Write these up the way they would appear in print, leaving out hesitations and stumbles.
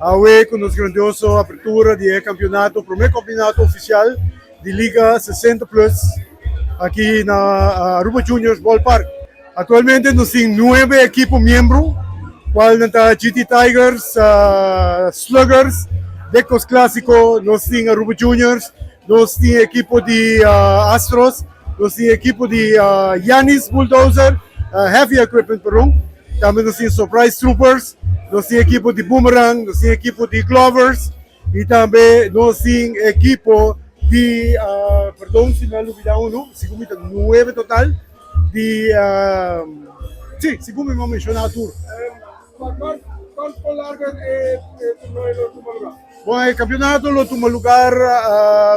Hoy con los grandioso apertura de campeonato, primer campeonato oficial de Liga 60 Plus aquí en Aruba Juniors Ballpark. Actualmente nos tienen 9 equipos miembros, cual está GT Tigers, Sluggers, Decos Clásico, nos tienen Aruba Juniors, nos tienen equipo de Astros, nos tienen equipo de Yanis Bulldozer, Heavy Equipment Perú, también nos tienen Surprise Troopers, nos tienen equipo de Boomerang, nos tienen equipo de Glovers y también nos tienen equipo de, perdón si me he olvidado uno, 9 total, de, sí, según me hemos mencionado tú. ¿Cuánto largo lugar? Bueno, el campeonato lo tomó lugar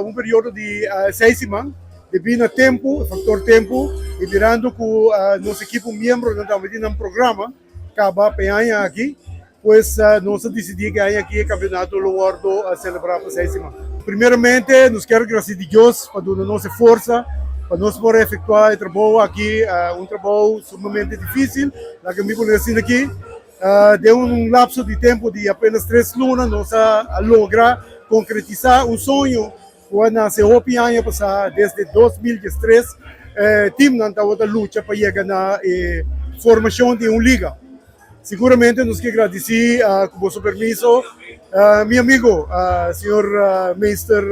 un periodo de 6 semanas, debido a tiempo, factor tiempo, y mirando que los equipos miembros están metiendo un programa que va a aquí, pues nos decidimos que hay aquí el campeonato lo guardo a celebrar por 6 semanas. Primeramente, nos quero agradecer a Deus para dar nossa força, para nós poder efetuar o trabalho aqui, um trabalho sumamente difícil, lá que me conhecem aqui. Deu lapso de tempo de apenas 3 lunas, nós lograr concretizar sonho que nasceu o ano passado, desde 2013, time não estava luta para chegar na formação de uma liga. Seguramente nos que agradecer, com vosso permisso, meu amigo, senhor Meister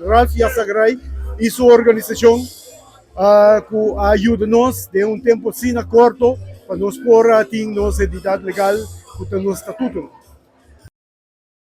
Ralph Yassagray e sua organização, que ajuda-nos de tempo assim curto para nos pôr a ter nossa entidade legal com o nosso estatuto.